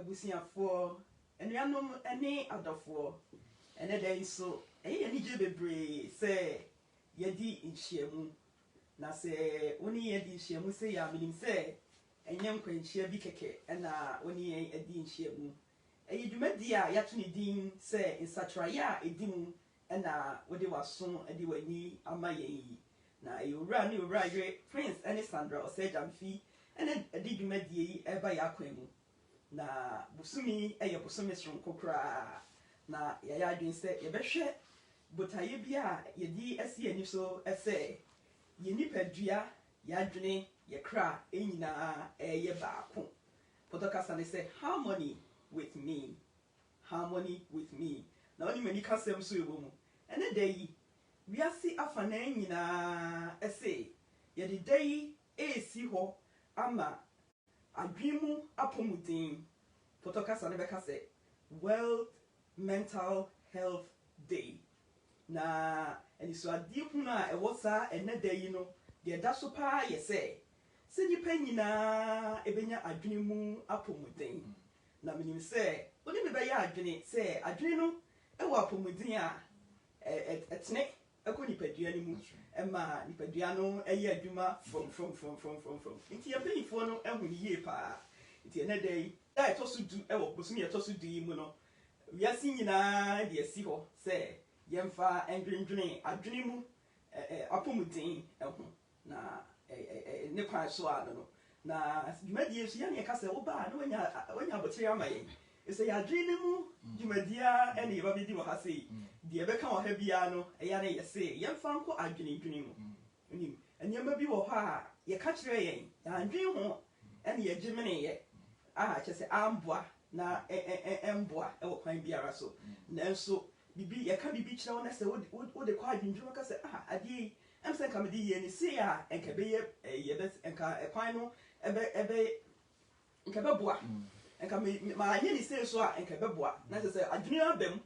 abusiafo enuanom ene adofo ene den so eye ni je bebre se yedi nhyiamu na se woni yedi nhyiamu se ya minim se enyem kwanhyia bi keke na woni edi nhyiamu eye dwumadi a yato ne din se nsatraya edimu na wode waso edi wani ama yen na ewura ne ewura yre Prince ene Sandra Osejamfi ene edi dwumadi yi eba yakwanmu na busumi eye busumi sonko kra na yaya adwen se yebehwe botaye bia yedi asi ani so ese ye nipadua yadwene ye kra enyina eye baako potokasa ne se harmony with me na oni mani kasem so ebo mu ene dayi wiase afana enyina ese yedi dayi esi ho ama adwimu apomudin potokasa ne beka se World Mental Health Day na eni so adi hunu a ewo sa ene dayi no de da so pa yese se nipa nyina ebenya adwinimu apomudin na menim se oni me be ya adwini se adwini no ewo apomudin a etne ekoni padua ni mu ema ni padua no eye adwuma from nti ye payifo no ehuni ye pa nti ene dai da etoso du ewo bosumi etoso du mu no wiase nyina de asi ho se yemfa endwendwene adwene mu apomudin eho na ne kwa so no na dwumadi yesu ya ne ka se wo ba na wanya abotire amaye ese ya adwene mu dwumadia ene ye ba bidi wo ha sei de ebe ka wo ha bia no eya ne yese yemfa nko adwene mu onim enyema bi wo ha ye ka kire yen ya adwene ho ene ye gimene ye chese amboa na emboa ewo kwan biara so nanso bibi ye ka bibi kire wo na se wo de kwa adwene ka se adi em se ka me di ye ni se ya enka be ye be enka kwan no ebe enka be boa enka ma ye ni se so a enka be boa na se adwene abem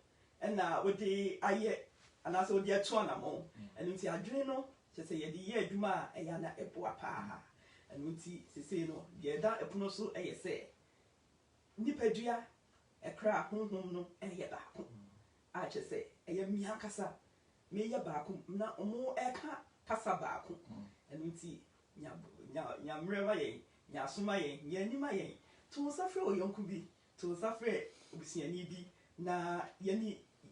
na wo de aye ana se wo de ato na mo enu nti adwene no chese ye di ye adwuma a eya na eboa pa enu nti sese no ye da epono so eye se nipadua ekra honhom no eye baako a chese eye mia kasa me ye baako na omo eka kasa baako enu nti nya mrema ye nya soma ye nya nima ye to safre oyonku bi to safre obusiani bi na ye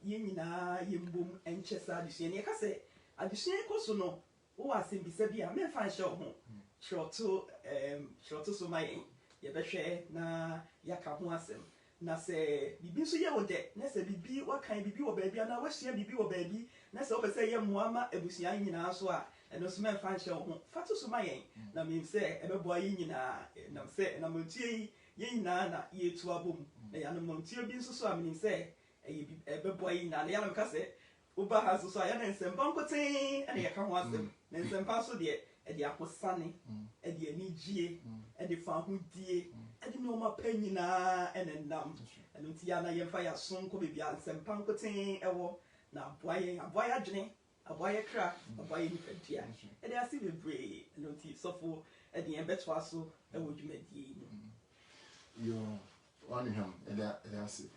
nyina ye mbom enchesa adusua ne ka se adusua koso no wo asembisa bi a me fa nhyɛ ho shorto so mai ye behwe na yaka ho asem na se bibi so ye wo de na se bibi wakan bibi wo baabi na wasua bibi wo baabi na se wo pese ye muama ebusua nyina so a eno so me fa nhyɛ ho fato so mai na me se ebeboa yi nyina na se na montie ye nyina na ye tu abom na ya no montie bi nso so a me se ebeboa yi nyina na ya no ka se uba ha so ya na nsempa nkoten ene ye ka ho asem na nsempa so de e de akosane e de anigye e de fa ho die e de no ma panyina ene nam eno ti ya na ye fa ya so nko bebia nsempa nkoten ewo na aboaye adwene aboaye kra aboaye nipadua e de ase bebre eno ti sofo e de beto aso ewo dwumadie yo one him e de ase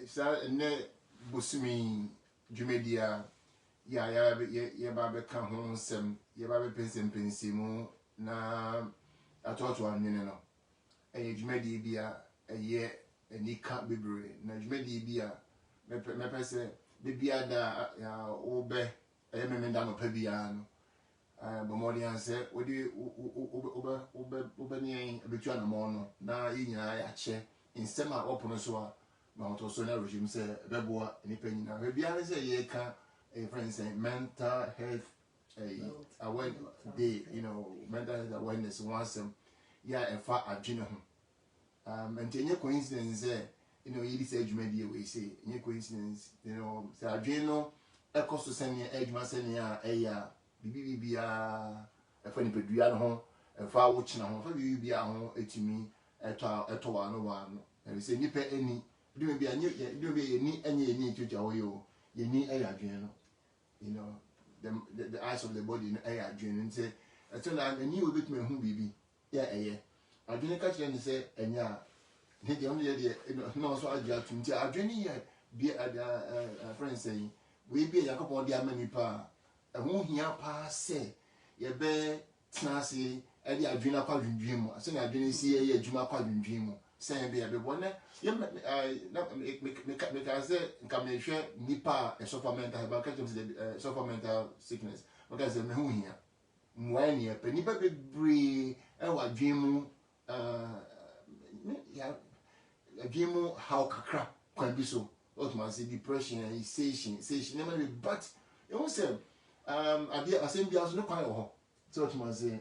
sa ne busumi dwumadia ya ba be ka ho nsem ya ba be pensimu na atoto anwene no dwumadie bia eye enika bebre na dwumadie bia me pese de bia da ya obe memenda no pa bia no bo modi anse odi obe ni abetu anamo no na yinyina ya che nsem a opono so a ma to so na regime say beboa nipa nyina we bia say ye ka a friend say mental health awareness day, mental health awareness once ya efa adwene ho and any coincidence you say adwumadi we say any coincidence say adwene no ekoso sene adwuma sene ya bibia efa ni pedua no ho efa wo kina ho fa bibia ho etimi eto wa no and we say nipa eni do be ni enye ni tuja wo yo ye ni adwene no the eyes of the body no adwene nti eto na ani obetumi hu bibi ya eye adwene ka kyerɛ ne sɛ ɛnya ne deɛ ɔno yɛ na ɔso agye atum nti adwene yɛ bi friend say we be Yakobon de ama nipa ɛho hia paa sɛ yɛbɛ tena ase ɛde adwene akɔ adwendwen mu sɛ na adwene si yɛ adwuma akɔ adwendwen mu sɛ yɛ be yɛbɛbɔ na meka sɛ nka mehwɛ nipa a ɛsɔfa mental health ka kyerɛ sɛ ɛsɔfa mental sickness meka sɛ meho hia mmoa ne yɛpɛ nipa bebree ɛwɔ adwene mu adwene mu haw kakra kwan bi so what man say depression and station never be but you know say ade asem bia so ne kwan wo ho so what man say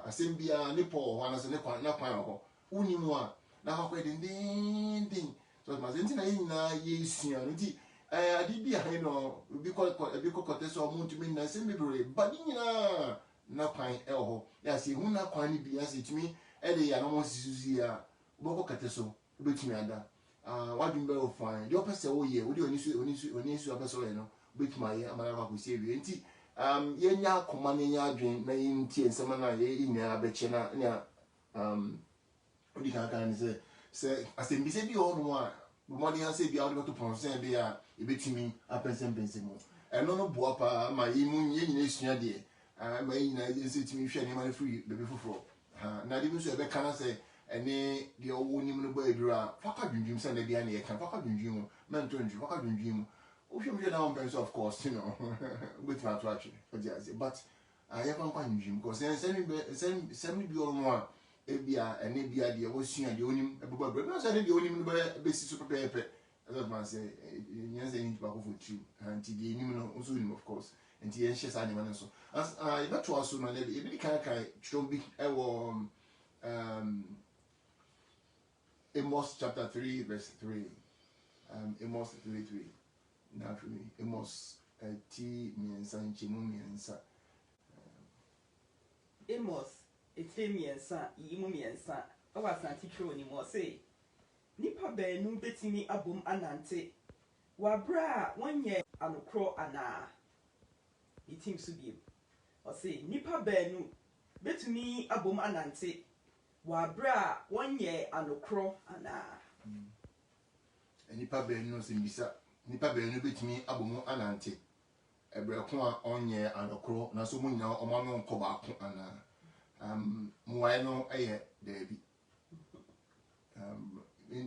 asem bia ne po ho anase ne kwan na kwan wo ho uni mu a na ha kwa din so what man say ntina yina yesua nti ade bia he no bi kote so mo ntumi na asem bebre but nyina na kwan e wo ho ya say hu na kwan ni bia say tumi e de ya no mo sisusi a boko kate so betumi ada what do you fine? The opposite oh yeah, we onisu abeso ye no, betuma ye amana ba ko sie wie nti ye nya akoma ne nya adwen na ye ntie nsema na ye nya abeche na nya odi kan se asem se bi o no a mo de ase bi a odi to ponse bi a e betumi apensem mu eno no boa pa ma ye mu ye nyina esua de ma ye nyina se timi hwe ne ma na free bebe foforo na de bi so e be kana se ene de owo nim no ba edura faka dwundwum se na bia na ye kan faka dwundwum mento ndwu faka dwundwum o hwe me na on person of course you know with my attraction but I can dwundwum because send bi o mo a e bia ene bia de wo sua de onim e baba bra na se de onim no ba be si so pepepe as man say nyen say ni ba ko for true anti de nim no so nim of course anti ye hye sa ne man so as I that was so na e bi kan chiro bi e wo Amos chapter 3 verse 3. Amos 3:3. Now for me, Amos T miensa nchemu miensa. Amos ete miensa yimu miensa. Owa santi tro ni mo say. Nipa baanu betimi abom anante. Wabra wonye anokro ana. Itim so biem. O say nipa baanu betumi abom anante. Wabra wonye anokro ana. Nipa baanu simbisa nipa baanu betumi abomu anante. Ebreko a onye anokro na so mu nyina omano nko baako ana. Muwaye no eye debi.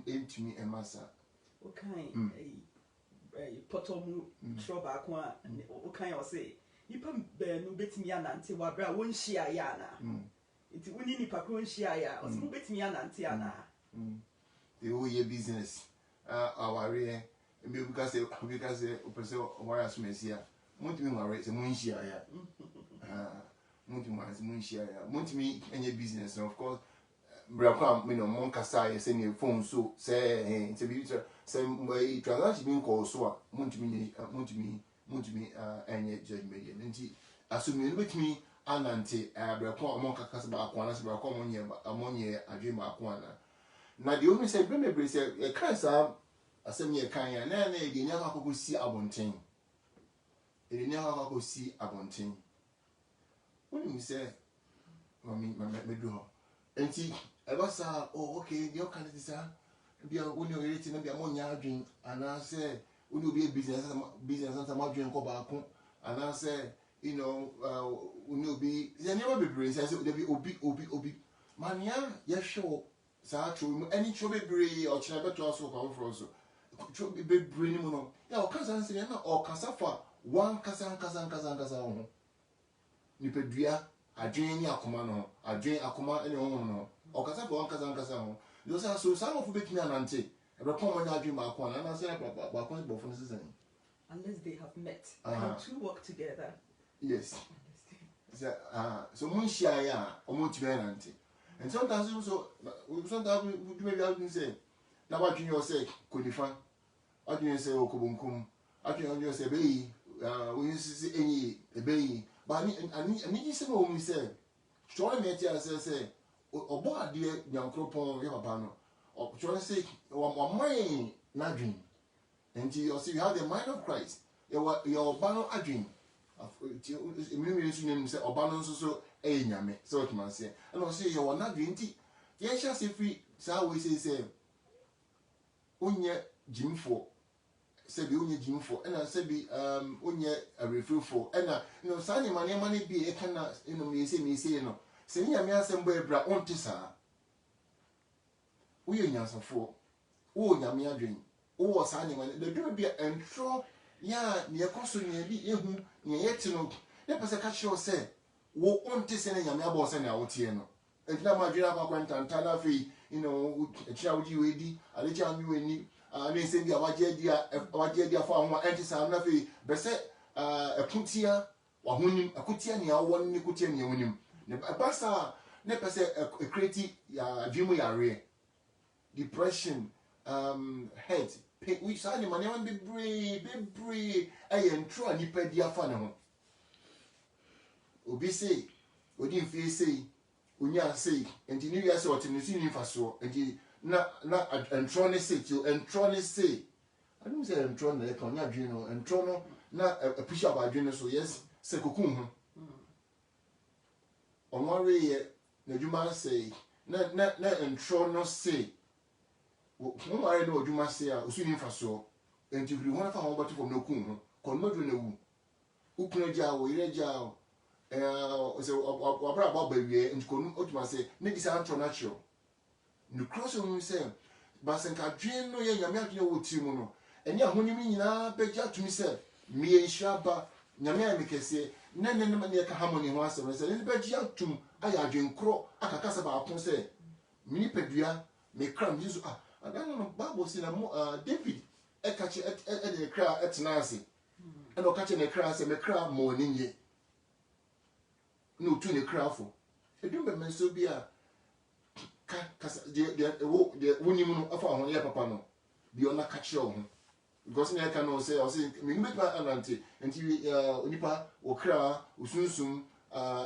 Entumi emasa. Okay. Potom tro baako a okay o say nipa baanu betumi anante wabra wonhia ya ana. Iti uni ni pakro nhia ya o so betumi anante ana. The whole year business aware because opese wara sumesia muntimi ware se munhia ya muntimi ware se munhia ya muntimi enye business of course brakwa me no monkasa ye se ne phone so say se bi se transaction bin call so a muntimi enye judgment ye nti asumi no betimi anante brakwa monkasa ba akwana se brakwa monye adwe ba akwana na de onu se bemebre se e kan sa asem ye kan ya na e nya akoko si abonten e nya akoko si abonten oni mi se mami medu ho enti e ba sa oh okay de o kan ti sa bia oni o reti na bia mo nya adwen ana se oni obi business sa ma adwen ko ba ko ana se you know oni obi ya never bebre se obi mania ye show sa tro any tro bebre o chira beto aso kwa for so tro bebre ni mu no ya o kasa nse na o kasa fa wan kasa ho ni pedua adwen ni akoma no adwen akoma ene ho no o kasa fa wan kasa ho yo sa so sa of betimi anante e be pon nya adwen ba akoma na say ba kon bo fun season unless they have met and two work together. Yes. So mun share ya o mun timi anante. And sometimes we maybe I can say, now what you say, Kunifa, what you say, Okubunkum, what you say, Bay, we used to see any bay, but I need some home, we say, Troy Metia say, or boy, dear young Cropon, Yapano, or trying to say, one mind, not dream. And you see, you have the mind of Christ, your banner, a dream. Immediately say, or banner so. Nyame so what man say and I say you are not drinking yen sha se free sa we say onye jimfo se bi onye jimfo ena se bi onye arefrefo ena no sa ni mane bi e kana no me say no se nya me asem bo ebra onte sa wo ye nyansafo wo nyame adwen wo sa ni mane de dwuma bi entro ya ne ekoso ne bi ehu ne yeti no ne pese ka kire o se wo onte se ne nyame abo se ne awotie no entina ma dwira kwa kwanta na fe echia wuji wedi alecha anyu weni ne se bi awaje dia fa ho enti sa na fe be se ekutia wa honim ekutia ne awo ne kutia ne wonim ne basa ne pese create ya dwimu yare depression head pain we say ni mane wan be brave ntro ani pa dia fa ne ho obi say odi mfie say unya say enti ni wiase otinisi ni faso enti na entro ne say ti entro ne say anu say entro na e kan nya dwen no entro no na push up adwen so yes se kokun ho onware ye na dwuma say na entro no say mo mare no dwuma say a osu ni faso enti huri ho na fa ho batu fo no kun ho kon modro na wu ukun ja wo ire ja so wabra about baby and konu otuma say ne bisa antro natural no cross on say basenka dwen no ye nyame adwen wo ti mu no enya honim nyina beja tumi say me enhaba nyame amikese ne ne ka harmony ho asem say ne beja tum aya adwen kro akakasa ba akon say mini pedua me kram jisu no bible say na David ekache de kra etena ase e no kache ne kra ase me kra mo ninye no tu ne krafo edum be menso bi a kasa de wonim no afa ho ye papa no bi ona ka kire ho because na ka no say o say me make ma anante enti onipa o kra osunsum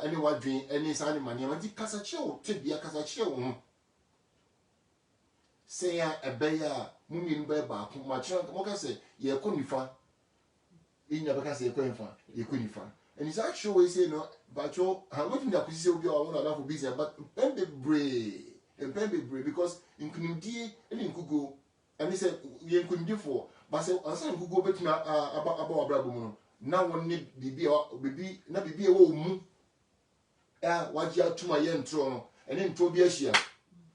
any wadwen any sane mane ma di kasa kire o te bia kasa kire ho say ya ebeya mumien ba ba ko ma kire mo ka say ye ko nifa inya ba ka say ye ko nifa and it's actually say no but you how much that say obi o na for business but pembe brave because in kunimdie and nkugo and he said ye nkunimdie for but say ansa nkugo betima aba abrabo mu no na won ne bibi na bibi e wo mu waji atuma ye ntro no ene ntro bi ahia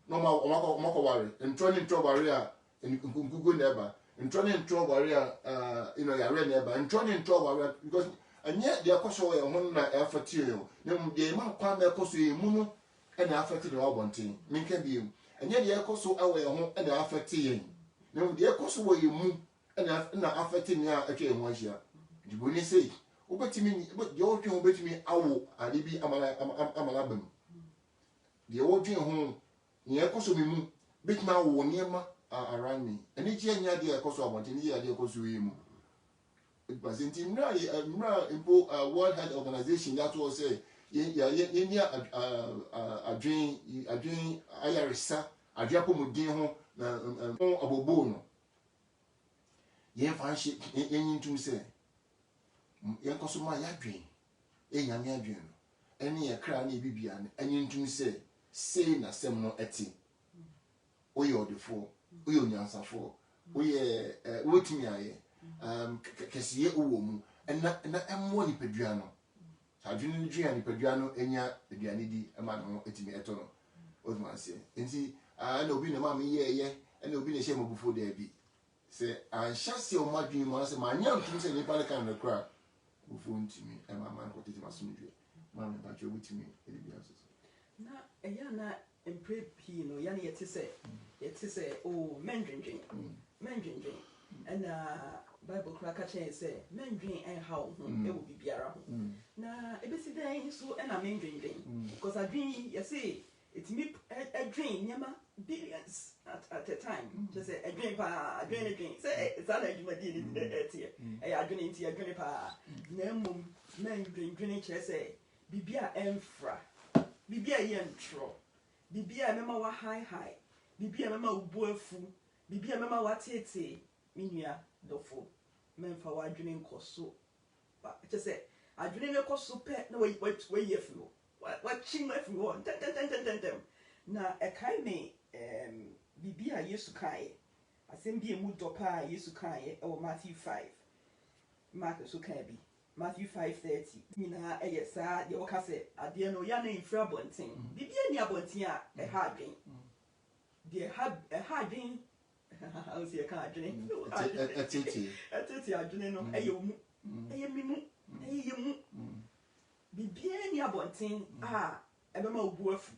no ma omako ware ntro ware a nkugo na eba ntro ware a yare na eba ntro ware because anya de akoso ye ho na afati yo na mu de ma kwa ma akoso ye mu no e na afati de wabonten minka bi anya de akoso awe ye ho e na afati ye na mu de akoso wo ye mu e na afati ni a atwa ye ho ahia diboni sei obetimi ni de o twen obetimi awo ade bi amala bam de o twen ho ni akoso mi mu betimi awo niema around me eni ji anya de akoso abonten ni ya de akoso ye mu because in World Health Organization that was say a dream ayaresa adriapo mudin ho na abobo no yen fanshi yen ntum say yen koso ma ya dwen enyame adwen no ene ye kra na bibia no yen ntum say na sem no eti oye odefo oye onyansafo oye wotimi aye kesiye uwo mu na emmo ni pedua no adwene ni dua ni pedua no enya aduane di ema no etimi eto no ozuma se enti na obi na ma me ye na obi na she mabufo da bi se anhya se o madwene mo se ma nya ntum se ni pale kan na kra bufo ntimi ema ma ko tete masumdwe ma me ba che obutimi ebi aso na eya na empre pi no ya na yete se o mendwendwen and Bible cracker chain say men drink and how it will be biara na ebesi dan so and a men drink because I drink you see it's me a drink nyama billions at a time just say a drink say it's all you made it here I drink pa na mum men drink say bibia emfra bibia yentro bibia mema wa high bibia mema ubuafu bibia mema wa tete minua dofo menfa wa adwene nkoso ba say adwene ne koso pe na we yefu wa chima fu wo ten na ɛkae me bibi a Yesu kae asɛm bi emu dɔ pa a Yesu kae ɛwɔ Matthew 5 Mark so kae bi Matthew 5:30 nyinaa ɛyɛ saa deɛ wɔka sɛ adeɛ no ya na mfiri abɔnten bibi ani abɔnten a ɛha adwen deɛ ɛha adwen ɔsi yɛ ka adwene ɛtete adwene no ɛyɛ omu ɛyɛ mimu ɛyɛ yemu bibi ani abɔnten a ɛbɛma obu afu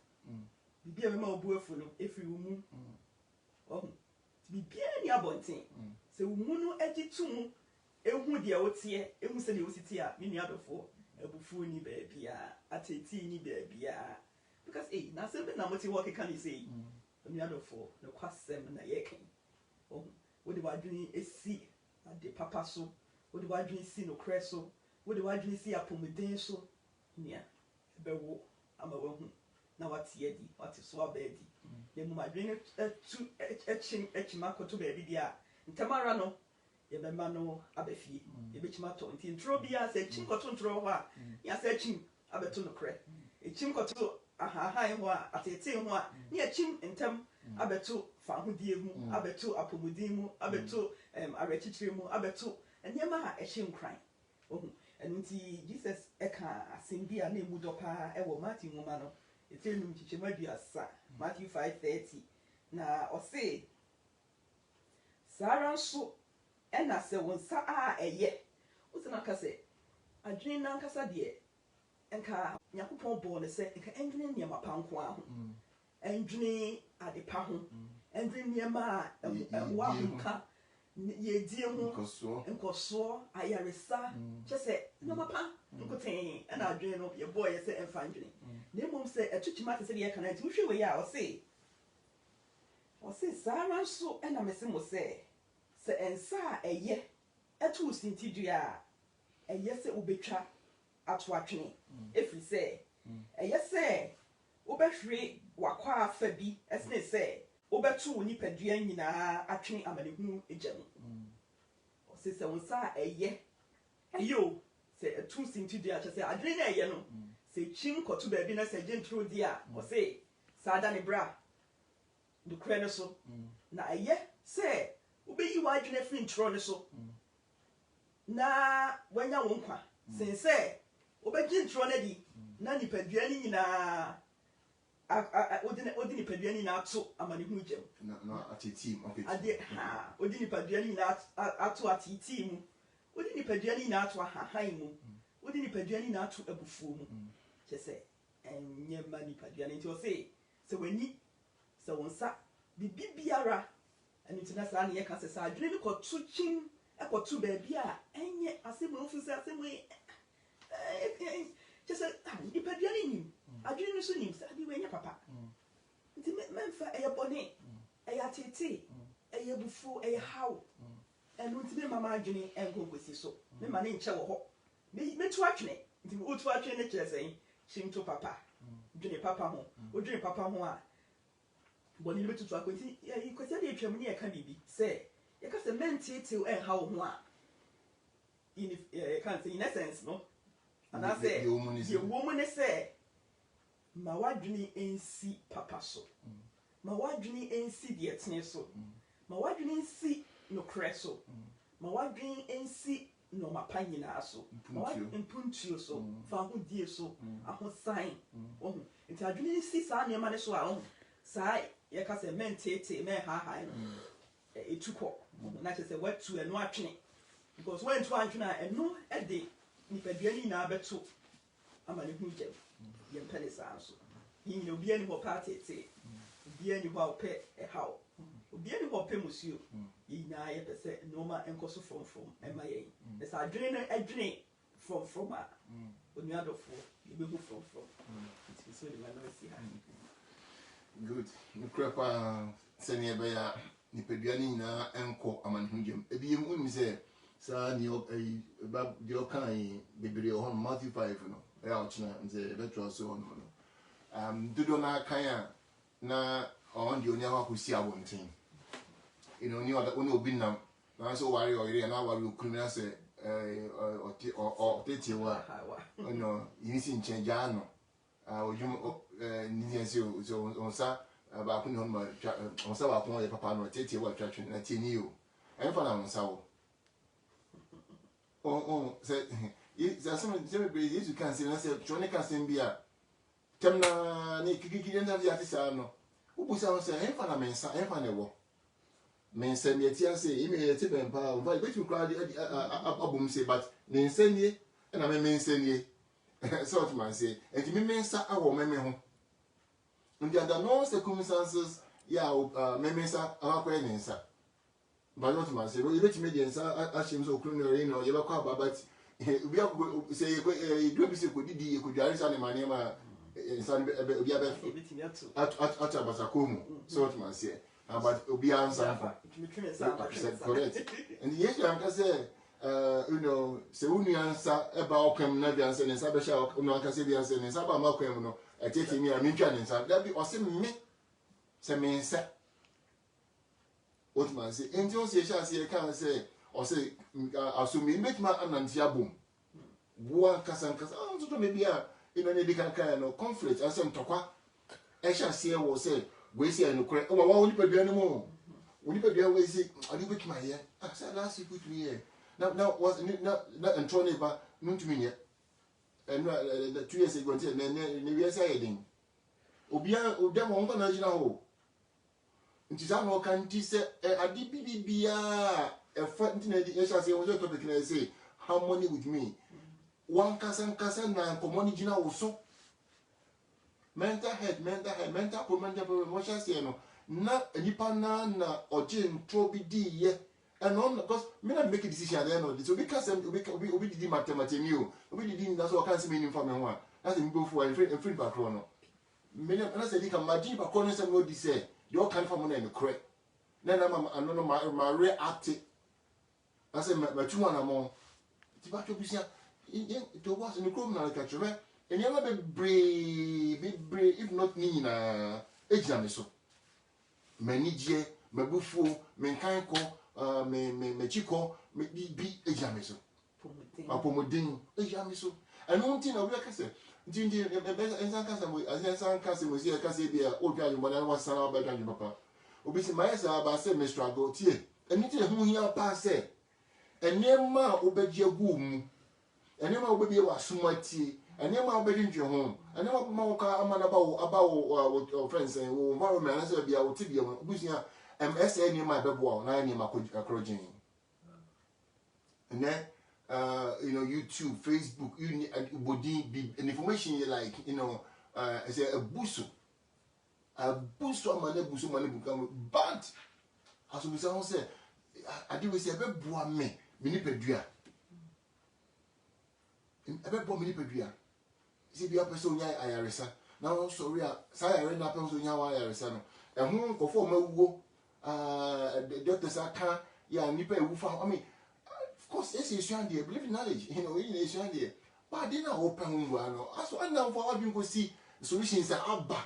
bibi ɛbɛma obu afu no efiri omu ɔho bibi ani abɔnten sɛ omu no agye tum ehu deɛ woteɛ ehu sɛ deɛ wositi a me nua bɛfo abufu ni baabi a ateti ni baabi a because na sɛ be na mote wo keka ni sei me nua bɛfo ne kwasɛm na yɛ kan oh wode wadwene esi ade papa so wode wadwene si no kre so wode wadwene si apomuden so nia bɛwo ama wahu na watie di wate so abadi na mu madwene tu echima koto baabi dia ntamara no yɛbɛma no abɛfie yɛbɛkyima tɔ nti ntoro bia sɛ kyim kɔto ntoro hɔ a ya sɛ kyim abɛto no krɛ kyim kɔto ahahan hɔ a atete ho a ne kyim ntam abeto fa hodie mu abeto apomudin mu abeto arechichire mu abeto enema a ehye nkran ohu enu nti Jesus eka asem bi a na emu dɔ pa ɛwɔ Matthew nwoma no etenum chichema duasa Matthew 5:30 na ɔse sara nso ɛna sɛ wonsa a ɛyɛ wosena ka sɛ adwene nankasa deɛ enka Nyankopɔn bɔ ne sɛ enka endwene nneɛma pa nko a ho endwene adepa ho endwene nneɛma a wa nka yɛdie ho nkɔsoɔ ayaresa kyɛ sɛ nneɛma pa nkoten ɛna adwene no yɛbɔ yɛ sɛ emfa ndwene na mmom sɛ ɛtwitwima te sɛ deɛ kana nti wohwɛ wɔ yɛ a ɔse sara nso ɛna mese mo sɛ ensa a ɛyɛ ɛto sintidua a ɛyɛ sɛ wobɛtwa ato atwene ɛfiri sɛ ɛyɛ sɛ wobɛhwere wakɔ afa bi ɛsene sɛ wobɛto wo nipadua nyinaa atwene amanehu agya mu ɔse sɛ wo nsa a ɛyɛ o sɛ ɛto sintidua kyɛ sɛ adwene na ɛyɛ no sɛ kyim kɔto baabi na sɛ gye ntoro di a ɔse saa da ne bra dukorɛ no so na ɛyɛ sɛ wobɛyi w'adwene firi ntoro no so na wanya wo nkwa sen sɛ wobɛgye ntoro no di na nipadua no nyinaa odi nipadua no nyinaa ato amanehu gyam na ateti mu ade ha odi nipadua no nyinaa ato ateti mu odi nipadua no nyinaa ato ahahan mu odi nipadua no nyinaa ato abufuo mu kyɛ sɛ ɛnyɛ ma nipadua no nti ɔse sɛ w'ani sɛ wo nsa bibiara ɛno nti na saa ne yɛka sɛ saa adwene no kɔto kyim ɛkɔto baabi a ɛnyɛ asɛm no fi sɛ asɛm kyɛ sɛ nipadua no nim adwene no so nim sɛ ade wɔnyɛ papa nti memfa ɛyɛ bɔne ɛyɛ atete ɛyɛ bufuo ɛyɛ haw ɛno nti me mama adwene ɛnkɔnkɔsi so me ma ne nkyɛ wɔ hɔ metu atwene nti wotu atwene ne kyerɛ sɛ kyim to papa dwene papa ho wodwene papa ho a bɔne no bɛtutu akɔnti kwasi ade atwam ne yɛka biribi sɛ yɛka sɛ mentetew ɛnha wo ho a yɛka sɛ in essence no anaasɛ yɛwɔ mu ne sɛ ma wadwene ensi papa so ma wadwene ensi deɛ tene so ma wadwene ensi nokorɛ so ma wadwene ensi nɔɔma pa nyinaa so ma wadwene mpuntuo so fa ho die so ahosan ɔho nti adwene ensi saa nneɛma ne so a ɔho saa yɛka sɛ mentete mɛhahae no ɛtukɔ na kyerɛ sɛ watu ɛno atwene because wantu antwene a ɛno ɛde nipadua no nyinaa bɛto ama ne ho gyam yɛmpɛ ne saa nso yɛnyina obiara ni hɔ pɛ atete obiara ni hɔ a wopɛ ɛhaw obiara ni hɔ a wopɛ musuo yɛnyinaa yɛpɛ sɛ nneɛma nkɔ so frɔmfrɔm ɛma yɛn na sɛ adwene no ɛdwene frɔmfrɔm a onua dɔfoɔ yɛbɛhu frɔmfrɔm nti so de ma no asi ha good nokora paa sɛneɛ ɛbɛyɛ a nipadua no nyinaa ɛnkɔ amaneho gyam ebi yɛm wonim sɛ saa deɛ ɔkae bebree wɔ hɔ no Matthew 5 no ɛyɛ a ɔkyena nti ɛbɛtoa so hɔ nom no dodo no akan a na ɔn deɛ ɔni ahɔ akɔsi abɔnten ɔne obi nam nanso ware ɔyere na ware okunu na sɛ ɔtete hɔ a ɔno yɛnsi nkyɛn gyaa no ojum nidiansi so onsa ba ko ne ho ma onsa ba ko ye papa no tete wa twatwe na tieni o enfa na onsa wo say some be you can say na say chone kan say bia temna ne kikiki nda dia tisa no ubusa on say enfa na mensa enfa na wo mensa me tia say ime ye ti ben pa o va betu kra abum say but ne nsanie na me mensanie sort man say enti me mensa awo me ho ndi under no circumstances ya me mensa akwa ne nsa but what man say you bet me the nsa ashim so kru no re no ye ba kwa babati obi say you do be say ko didi ko dware sa ne mane ma nsa obi abe at abasakomu sort man say but obi answer correct and yes you can say you know say unu answer eba okwem na bia answer nsa be sha unu anka say bia answer nsa ba makwem no etete mi a mi twa nsa da bi o say me say me nsa what man say enti o say sha say kan say o say asumi make man anantia bom bua kasankasa so to me bia ino ne di kan no conflict asem tokwa e sha say wo say we say no kure o wa woni padua no mo woni padua we say adi put my here I said last you put me here now was not and try neighbor no to me here and 2 years ago ne we say edin obia odam won ko na jina ho nti sa no kan ti se adi bibia e fa nti na di e sha say wo topic na say harmony with me one kasa na common jina wo so mental problem what shall say no na nipa na oje ntro bi di ye and on because me na make a decision there no so because obi didi mathematics o obi didi na so kan say me ni fa me ho a that's me go for free back no me na say di kan imagine back no say no di say the all kan fa mo na no correct na no ma react I say ma tuma na mo ti ba to bisia to was in the room na ka chwe and you have a brave if not ni na ejina so manije mabufu menkanko me chiko me bi ejina so apomodin ejina so anu nti na obi akase nti ensan kasa mo zi akase bia obi anyuma na wasana ba dwanju papa obi si mayesa ba se me struggle tie eni ti hu hia pa se enema obeji agu mu enema obebi wa sumati enema obeji ndwe ho enema ma ka amana abawo friends wo environment na se bia wo tibia obusia MSA enema bebo na enema akrojin and then you know YouTube, Facebook, you need an information you like, you know, say a boost money become but as we say I do say a bit boy me minipedua a bit boy minipedua see be a person ya ayaresa now sorry say I na person ya ayaresa no e ho ko fo mawo the doctors aka ya nipa ewu fa I mean of course yes you should believe in knowledge you know you should there but they na open no aso anam for what go see solutions aba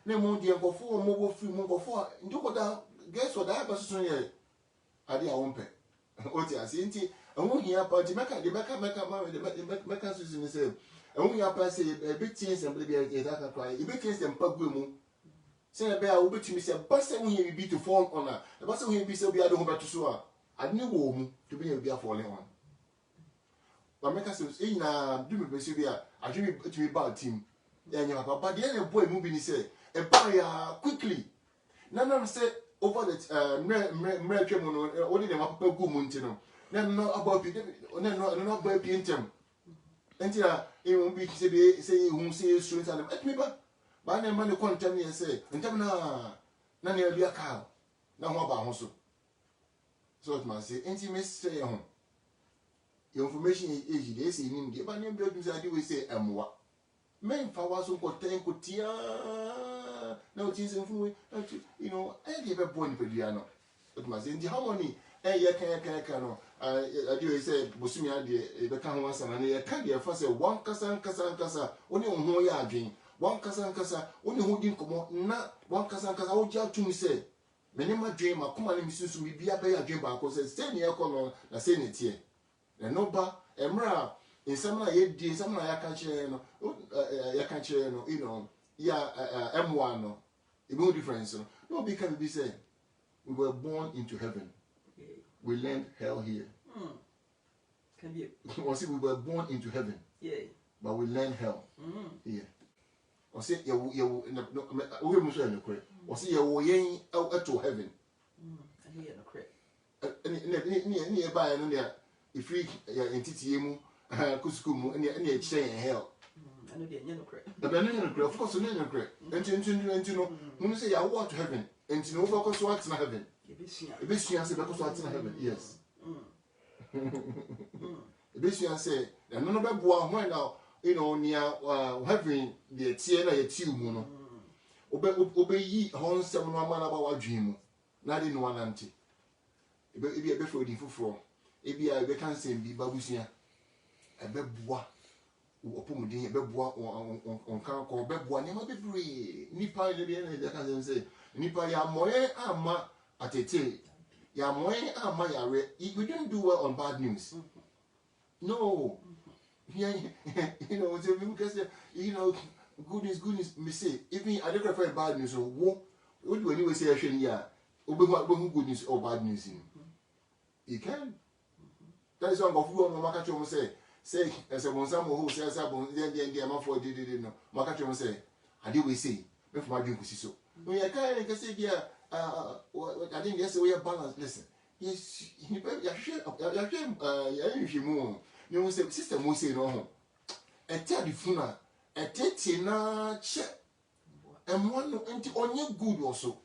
na mo die go for mo go free mo go for ndiko da guess what that person here ade a won pe oti asinti ehun hia pa ti meka so sin say ehun hia pa say e big things and be e that can cry e big things dem pagu mu say be a wo betimi say ba say hun hia be to fall on a ba say hun hia be say be ade ho beto so a ade wo mu to be a falling one but make us say na do me be say be a adwe to be bad team enya papa de na boy mu bi ni say e buy quickly na say over the mre twemu no only dem papa gu mu ntino na no about bi no about bi ntem entia e won bi say hu say student and et me ba na ma ne content ye say ntem na na bi aka na ho ba ho so it must say intimate say home your information is they say nim dey ba nem be do say we say amwa men fa wa so ko ten ko tia na o tin say fu you know e dey be born pedua no it must say the harmony ye kan no I do say bosumi ade e be kan ho asana na ye kan dey fa say one kasa oni ho ya adwen one kasa oni ho din komo na one kasa o ja tum say many my dream, come and miss you be a bear dream back, say, stay near color, na say it here. And no ba, Emra, in some na ye di some na ya kan chere no you know M1 no e be no difference no be can be say we were born into heaven. We learned hell here. Can be. Or see we were born into heaven. Yeah. But we learned hell here. Or say we must learn the correct. Or see you to heaven. And here no correct. Ni buy no there if we entity mu kusukumu and say hell. I know they no correct. The banana of course no correct. And no when say you walk to heaven and no focus what's in heaven. Ebesua say because what's in heaven. Yes. Ebesua say and no be boa when now you know near heaven the tie na yetiu mu no. Obeyi hon sem no amana ba wadwen mu. Na de no anante. Ebi ebe fo di foforo. Ebi a ebe kan sem bi babusua. Ebe boa. Opomudin ebe boa on kan ko ebe boa ne ma bebre. Nipa de bi na de kan sem say nipa ya moye ama atete. Ya moye ama yare. We didn't do well on bad news. No. Yeah, you know, because you know, goodness, me say, even I don't prefer bad news, so what do anyway say, actually, yeah, good news or bad news in you can. That is one of you on Makacho say, as a Monsamo who says, then the amount for did no. Makacho say, I do we say, before my drink was so. When I can't say, yeah, I think yes, we are balanced. Listen, yes, you you say system we say no e tell the funa e tete na che and one enti onye good also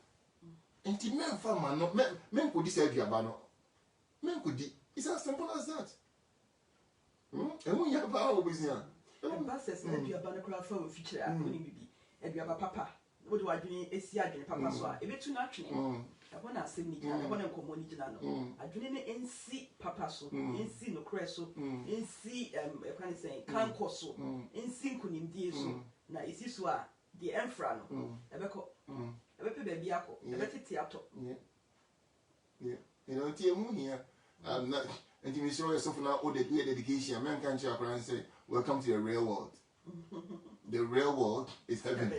enti men fa man no men could say aduaba no men could it's as simple as that and when you have our business and passes aduaba no crowd for future akoni bibi aduaba papa what do I do esi adwene papa so a ebetu na atwene I want to say, I want to come on. I do not see papa so, see no creso, see, I can't say, can't coso, see kunim dear so. Now, is this why the Enfrano, a baby, a better theatre. Yeah, you know, Tiamu here, I'm not, and you show yourself now, all the dedication, man can't show up and say, welcome to the real world. The real world is heaven.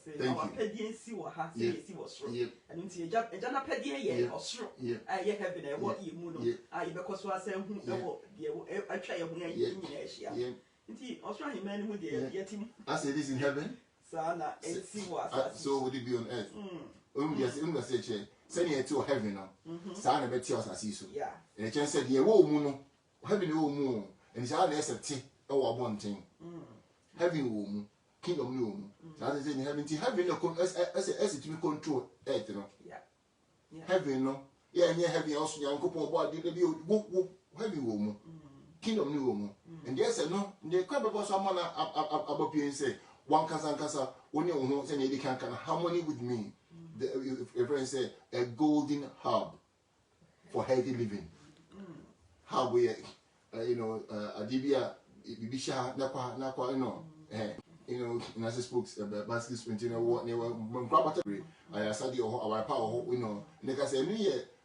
Thank you. See what has see what's wrong. And until you jump and Jana Pedia, or true. I have been what you moon. I because I say, I try a way in Asia. Indeed, Australian man would get him. I say this in heaven. Sana, and see what so would it be on earth? Send it to heaven now. Sana bet yours as so. Yeah. And the chance said, ye wo moon, heaven wo moon, and it's all less a tea or one thing. Heaven wo kingdom no. That is in heaven. Heaven no as it to control earth, you know. Yeah. Heaven no. Yeah, heaven also young couple body the be heaven woman. Kingdom no. And yes and no, the crab about someone about you say one kasa only on say they can harmony with me. The friend say a golden hub for healthy living. How we you know adibia bibisha na you know you know, in as spokes basket sprint, you know what they were I study or our power, you know, like I say,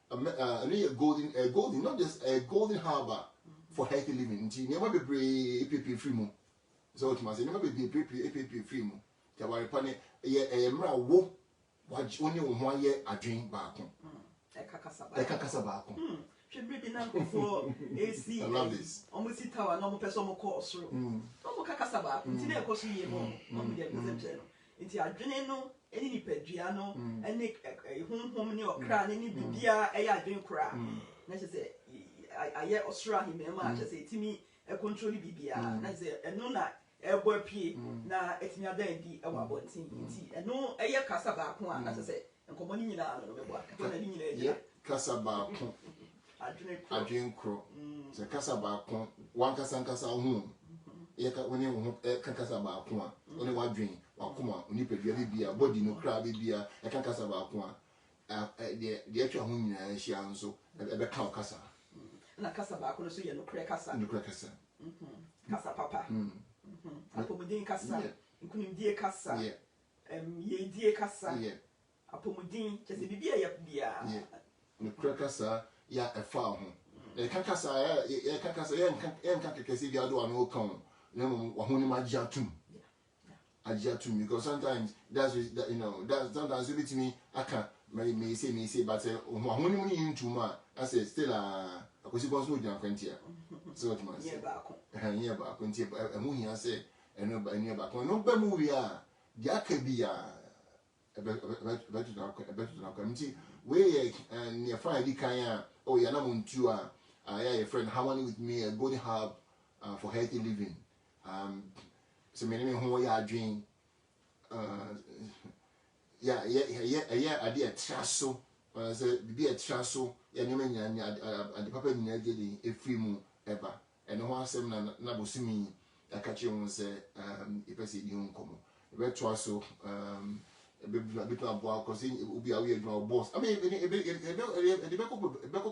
a golden, not just a golden harbor for healthy living. Never be brave, free moon. So it must never be brave, free moon. Tawari pane, a mra wo, what only 1 year a drink back. A cacasaba. Should be now before AC. I love this. Almost it tower, no person course through. No Cacasaba, until they cost you more. Into a general, any pediano, and home near crown, any beer, a drink cry. Necessary. I yet Australia, mamma, just say to me, a control bibia, and no night, a boy pea, now it's near dandy, a wabon thing, and no a year Casaba, as I say, and commoning in our Casaba. I drink crow. The Casaba, one Cassancasa home. When you Casaba, only one drink, or come on, nip be a body no crab be a Casaba. The actual home she answered a cow Cassa. And a Casaba, so you know, Crackassa, and the Crackassa. Cassa Papa. Apomudin Cassa, including dear Cassa, ye dear Cassa, Apomudin, just a bibia, the Crackassa. Yeah, a farm. kakasa yanka kekesi bi ado ano kan na mo wahoni magiatum agiatum because sometimes that's that, you know, that sometimes you me aka may say but wahoni mu yin tuma I say still akosi boss no jam kwantia so what man say yeah ba kwantia emu hia say eno ba enu ba kon no ba mu wi a dia ka bi a betu na kwamti we near Friday kan oh ya na muntu a yeah, a friend harmony with me a good hub for healthy living so me name ho ya adwen yeah ade a traso so bi a traso ya neme nya ade papa nya gedi efri mu eba eno ho asem na bosumi akache won se ipese di nkomo ebe traso bit of boy because ubi awe adwuma boss I mean ebe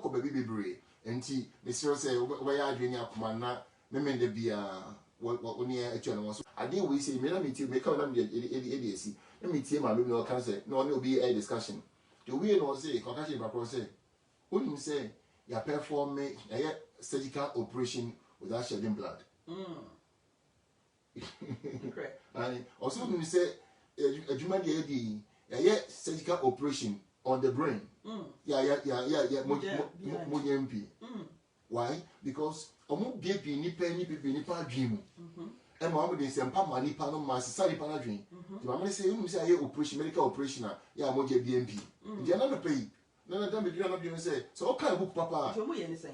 ko baby bebre enti me sure say we ya adwene akoma na me de bia woni atu na so ade we say me na me tie me ka na me e esi na me tie ma me no kan say no obi a discussion the way no say ko ka say papa say woni say ya perform a surgical operation without shedding blood correct and also me say adwuma de edi ya surgical operation on the brain yeah mo mp why because omo bie nipa adwin mu e ma omo de se mpa ma nipa no ma sisa nipa na adwin ti ma me say you say operation medical operation ya mo je bie mp je na no pay na da me dira na bi say so o kan book papa so mo ye ni say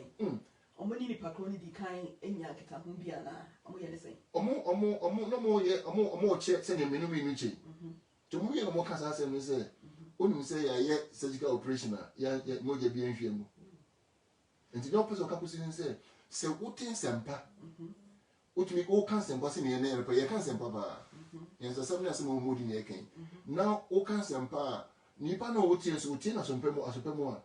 omo ni nipa kro ni di kan enya kita ho bia na omo ye ni say omo no mo ye omo che se ne menu che to mo ye no mo kasa se me say onu say ya surgical operation ya mo je bie nhwe mu nti no person ka kusi say se wotin sempa utumi o kan sempa se ne na repa ye kan sempa ba yen se sabna se mo mudi ne kan na o kan sempa nipa na wotin so wotin na sompa mu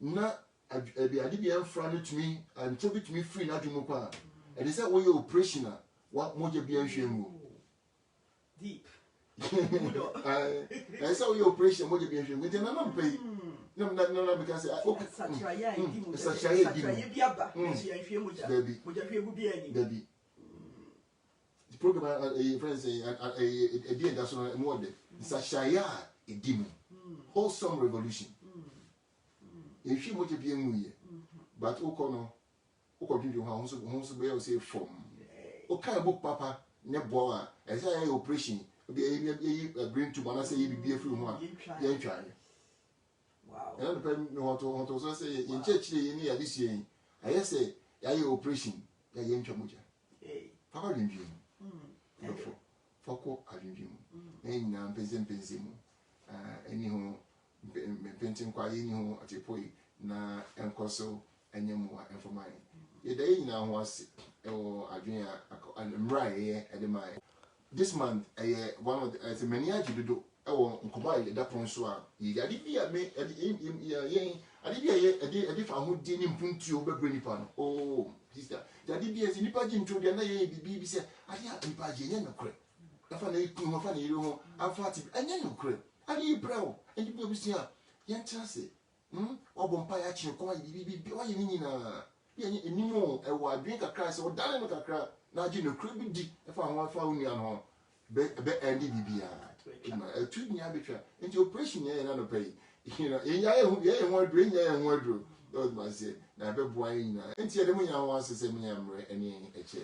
na abi ade bi enfra no tumi anto bi tumi free na dwumu pa e dey say wo ye operation wa mo je bie nhwe mu deep I saw your operation mo je bie nhwe mu nti na na pay no because satraya idimu satraya biaba so ya nhwe moja moja hwe gu bia ni baby the program friends a day that's no more de satraya idimu wholesome revolution if you moja bie mu ye but ukono ukodwindwe ho so be o say from o kai book papa ne bo a e say operation be brain tumor na say you be free ho a ye ntwa wow and the hoto so say in church dey ni ya this year I say ya operation ya ye ntwa moja papa dwindwe foko adwindwe mu na nyina mpense mu any ho painting kwa yi ni ho atepoi na enkoso enyemu wa information ye dey nyina ho ase o adwen a mrai ye edemai this month one of the many ajidodo ewo nkoba ile da pon so a yi ade bia me ade bia ye ade fa ho di ni mpuntuo bebre nipa no oh sister ade bia si nipa ji ntwo bia na ye bibi bi se ade a nipa ji nya nokre afa na iku ho afa na yiro ho afa ti anya nokre ade brao ade bia bi se a ye ntrase obo mpa ya chi ko bibi wa ye ni na ye enimo ewo adwen kakra se o dale no kakra na ji nokre bi di afa ho afa unu an ho be endi bibia tu ni abetwa nti operation ye na no pay you know ye ho adro those man say na be boy nyina nti ye dem nya ho asese me nyamre eni eche